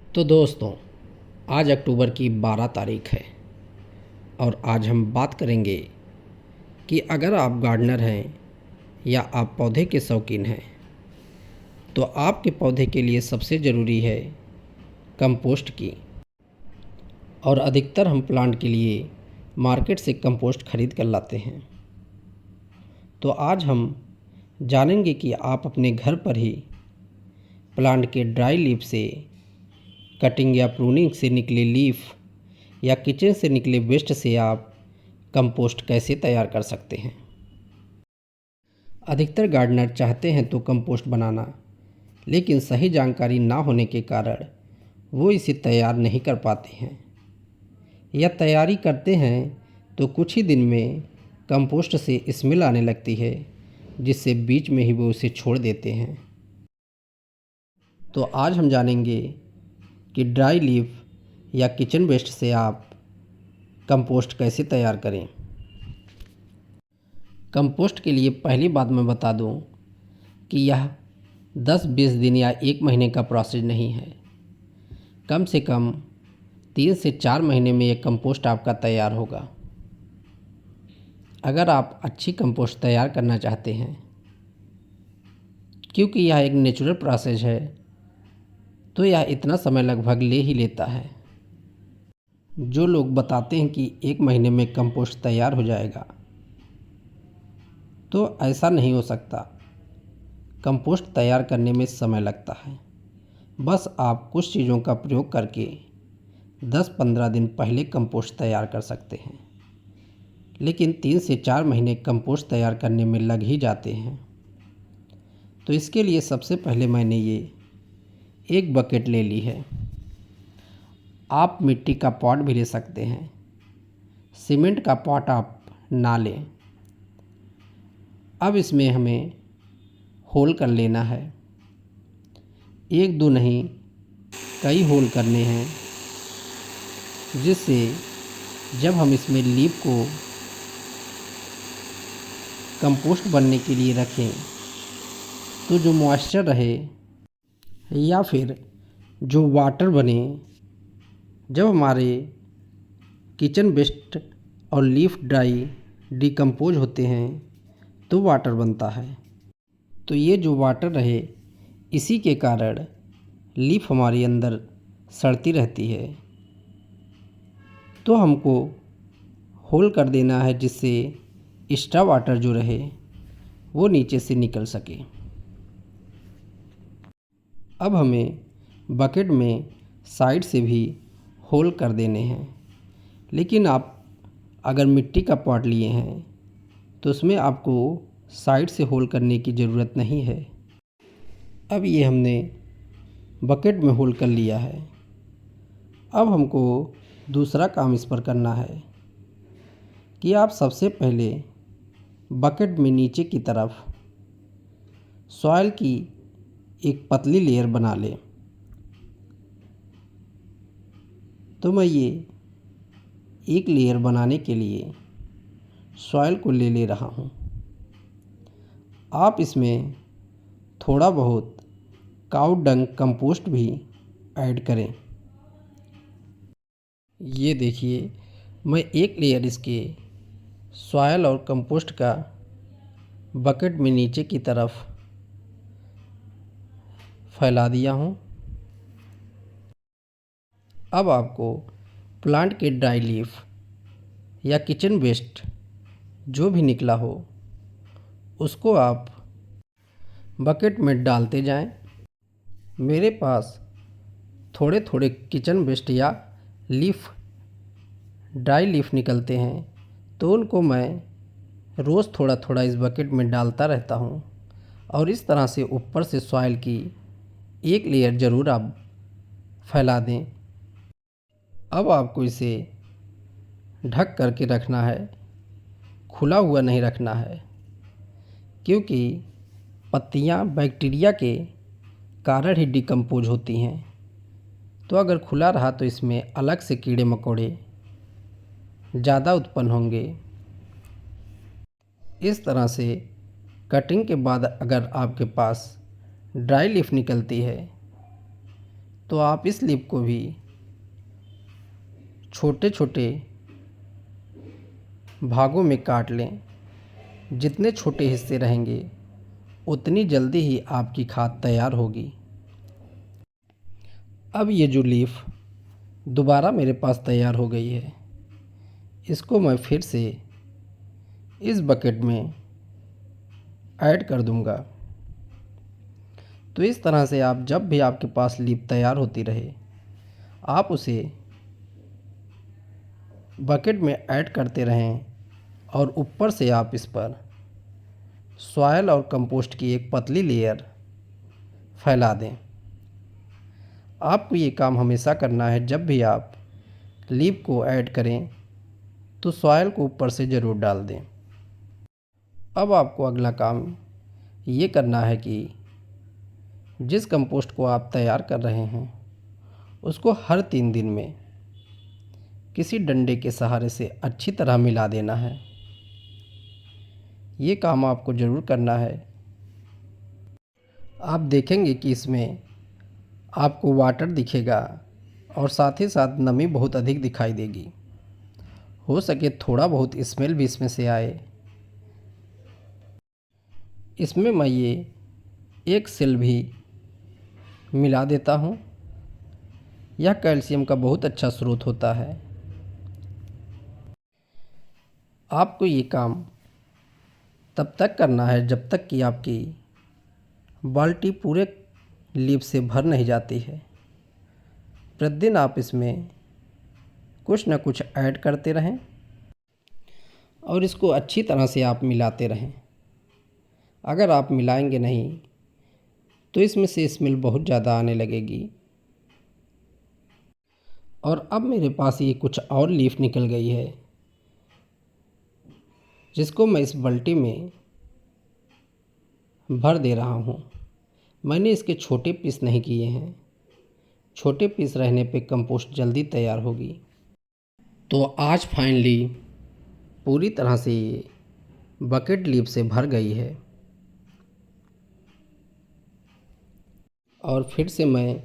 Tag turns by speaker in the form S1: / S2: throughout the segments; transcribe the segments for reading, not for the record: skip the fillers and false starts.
S1: तो दोस्तों, आज अक्टूबर की 12 तारीख है और आज हम बात करेंगे कि अगर आप गार्डनर हैं या आप पौधे के शौकीन हैं तो आपके पौधे के लिए सबसे ज़रूरी है कंपोस्ट की। और अधिकतर हम प्लांट के लिए मार्केट से कंपोस्ट खरीद कर लाते हैं। तो आज हम जानेंगे कि आप अपने घर पर ही प्लांट के ड्राई लीफ से, कटिंग या प्रूनिंग से निकले लीफ या किचन से निकले वेस्ट से आप कंपोस्ट कैसे तैयार कर सकते हैं। अधिकतर गार्डनर चाहते हैं तो कंपोस्ट बनाना, लेकिन सही जानकारी ना होने के कारण वो इसे तैयार नहीं कर पाते हैं, या तैयारी करते हैं तो कुछ ही दिन में कंपोस्ट से स्मेल आने लगती है, जिससे बीच में ही वो उसे छोड़ देते हैं। तो आज हम जानेंगे कि ड्राई लीफ या किचन वेस्ट से आप कंपोस्ट कैसे तैयार करें। कंपोस्ट के लिए पहली बात मैं बता दूं कि यह 10-20 दिन या 1 महीने का प्रोसेस नहीं है। कम से कम 3 से 4 महीने में यह कंपोस्ट आपका तैयार होगा। अगर आप अच्छी कंपोस्ट तैयार करना चाहते हैं, क्योंकि यह एक नेचुरल प्रोसेस है, तो यह इतना समय लगभग ले ही लेता है। जो लोग बताते हैं कि 1 महीने में कंपोस्ट तैयार हो जाएगा, तो ऐसा नहीं हो सकता। कंपोस्ट तैयार करने में समय लगता है। बस आप कुछ चीज़ों का प्रयोग करके 10-15 दिन पहले कंपोस्ट तैयार कर सकते हैं, लेकिन 3 से 4 महीने कंपोस्ट तैयार करने में लग ही जाते हैं। तो इसके लिए सबसे पहले मैंने ये एक बकेट ले ली है। आप मिट्टी का पॉट भी ले सकते हैं, सीमेंट का पॉट आप ना लें। अब इसमें हमें होल कर लेना है। 1-2 नहीं, कई होल करने हैं, जिससे जब हम इसमें लीफ को कंपोस्ट बनने के लिए रखें तो जो मॉइस्चर रहे या फिर जो वाटर बने, जब हमारे किचन वेस्ट और लीफ ड्राई डिकम्पोज होते हैं तो वाटर बनता है। तो ये जो वाटर रहे, इसी के कारण लीफ हमारे अंदर सड़ती रहती है। तो हमको होल कर देना है, जिससे एक्स्ट्रा वाटर जो रहे वो नीचे से निकल सके। अब हमें बकेट में साइड से भी होल कर देने हैं, लेकिन आप अगर मिट्टी का पॉट लिए हैं तो उसमें आपको साइड से होल करने की ज़रूरत नहीं है। अब ये हमने बकेट में होल कर लिया है। अब हमको दूसरा काम इस पर करना है कि आप सबसे पहले बकेट में नीचे की तरफ सॉइल की एक पतली लेयर बना लें। तो मैं ये एक लेयर बनाने के लिए सॉइल को ले रहा हूँ। आप इसमें थोड़ा बहुत काऊ डंग कंपोस्ट भी ऐड करें। ये देखिए, मैं एक लेयर इसके सॉइल और कंपोस्ट का बकेट में नीचे की तरफ फैला दिया हूँ। अब आपको प्लांट के ड्राई लीफ या किचन वेस्ट जो भी निकला हो, उसको आप बकेट में डालते जाएं। मेरे पास थोड़े थोड़े किचन वेस्ट या लीफ, ड्राई लीफ निकलते हैं, तो उनको मैं रोज़ थोड़ा थोड़ा इस बकेट में डालता रहता हूँ। और इस तरह से ऊपर से सॉइल की एक लेयर ज़रूर आप फैला दें। अब आपको इसे ढक करके रखना है, खुला हुआ नहीं रखना है, क्योंकि पत्तियाँ बैक्टीरिया के कारण ही डिकम्पोज होती हैं। तो अगर खुला रहा तो इसमें अलग से कीड़े मकोड़े ज़्यादा उत्पन्न होंगे। इस तरह से कटिंग के बाद अगर आपके पास ड्राई लीफ निकलती है तो आप इस लीफ को भी छोटे छोटे भागों में काट लें। जितने छोटे हिस्से रहेंगे उतनी जल्दी ही आपकी खाद तैयार होगी। अब ये जो लीफ दोबारा मेरे पास तैयार हो गई है, इसको मैं फिर से इस बकेट में ऐड कर दूंगा। तो इस तरह से आप जब भी आपके पास लीफ तैयार होती रहे, आप उसे बकेट में ऐड करते रहें और ऊपर से आप इस पर सॉयल और कंपोस्ट की एक पतली लेयर फैला दें। आपको ये काम हमेशा करना है। जब भी आप लीफ को ऐड करें तो सॉयल को ऊपर से ज़रूर डाल दें। अब आपको अगला काम ये करना है कि जिस कंपोस्ट को आप तैयार कर रहे हैं उसको हर 3 दिन में किसी डंडे के सहारे से अच्छी तरह मिला देना है। ये काम आपको ज़रूर करना है। आप देखेंगे कि इसमें आपको वाटर दिखेगा और साथ ही साथ नमी बहुत अधिक दिखाई देगी। हो सके थोड़ा बहुत स्मेल भी इसमें से आए। इसमें मैं ये एक सेल भी मिला देता हूँ। यह कैल्शियम का बहुत अच्छा स्रोत होता है। आपको ये काम तब तक करना है जब तक कि आपकी बाल्टी पूरे लीफ से भर नहीं जाती है। प्रतिदिन आप इसमें कुछ न कुछ ऐड करते रहें और इसको अच्छी तरह से आप मिलाते रहें। अगर आप मिलाएंगे नहीं तो इसमें से स्मेल बहुत ज़्यादा आने लगेगी। और अब मेरे पास ये कुछ और लीफ निकल गई है, जिसको मैं इस बाल्टी में भर दे रहा हूँ। मैंने इसके छोटे पीस नहीं किए हैं। छोटे पीस रहने पे कंपोस्ट जल्दी तैयार होगी। तो आज फाइनली पूरी तरह से ये बकेट लीफ से भर गई है। और फिर से मैं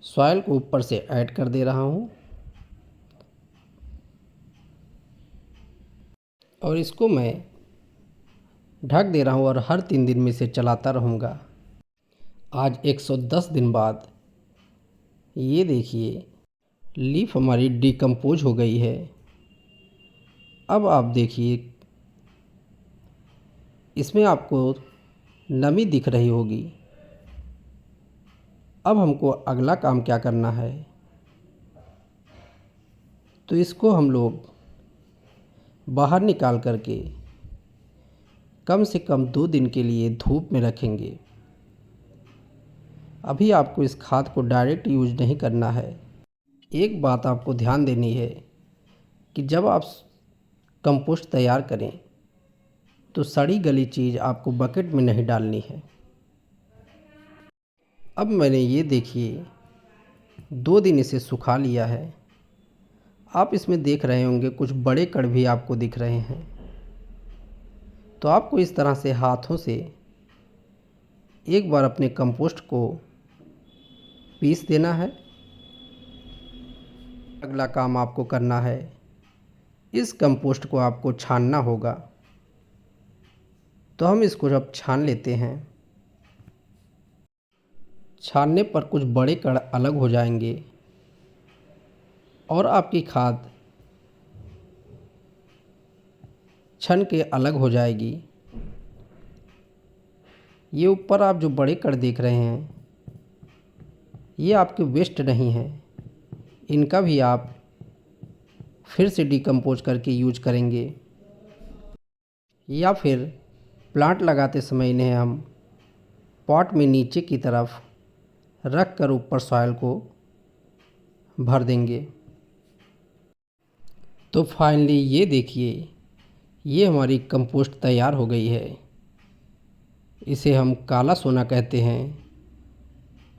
S1: सॉइल को ऊपर से ऐड कर दे रहा हूँ और इसको मैं ढक दे रहा हूँ और हर 3 दिन में इसे चलाता रहूँगा। आज 110 दिन बाद ये देखिए लीफ हमारी डिकम्पोज हो गई है। अब आप देखिए इसमें आपको नमी दिख रही होगी। अब हमको अगला काम क्या करना है, तो इसको हम लोग बाहर निकाल करके कम से कम 2 दिन के लिए धूप में रखेंगे। अभी आपको इस खाद को डायरेक्ट यूज नहीं करना है। एक बात आपको ध्यान देनी है कि जब आप कंपोस्ट तैयार करें तो सड़ी गली चीज़ आपको बकेट में नहीं डालनी है। अब मैंने ये देखिए 2 दिन इसे सुखा लिया है। आप इसमें देख रहे होंगे कुछ बड़े कण भी आपको दिख रहे हैं। तो आपको इस तरह से हाथों से एक बार अपने कंपोस्ट को पीस देना है। अगला काम आपको करना है, इस कंपोस्ट को आपको छानना होगा। तो हम इसको जब छान लेते हैं, छानने पर कुछ बड़े कण अलग हो जाएंगे और आपकी खाद छन के अलग हो जाएगी। ये ऊपर आप जो बड़े कण देख रहे हैं ये आपके वेस्ट नहीं हैं। इनका भी आप फिर से डिकम्पोज करके यूज करेंगे या फिर प्लांट लगाते समय इन्हें हम पॉट में नीचे की तरफ रख कर ऊपर सॉइल को भर देंगे। तो फाइनली ये देखिए ये हमारी कंपोस्ट तैयार हो गई है। इसे हम काला सोना कहते हैं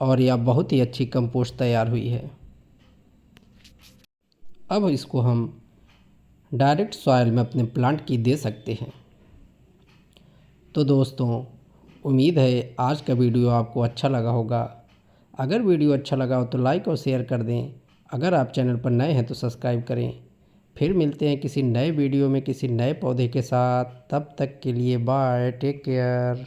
S1: और यह बहुत ही अच्छी कंपोस्ट तैयार हुई है। अब इसको हम डायरेक्ट सॉइल में अपने प्लांट की दे सकते हैं। तो दोस्तों, उम्मीद है आज का वीडियो आपको अच्छा लगा होगा। अगर वीडियो अच्छा लगा हो तो लाइक और शेयर कर दें। अगर आप चैनल पर नए हैं तो सब्सक्राइब करें। फिर मिलते हैं किसी नए वीडियो में किसी नए पौधे के साथ। तब तक के लिए बाय, टेक केयर।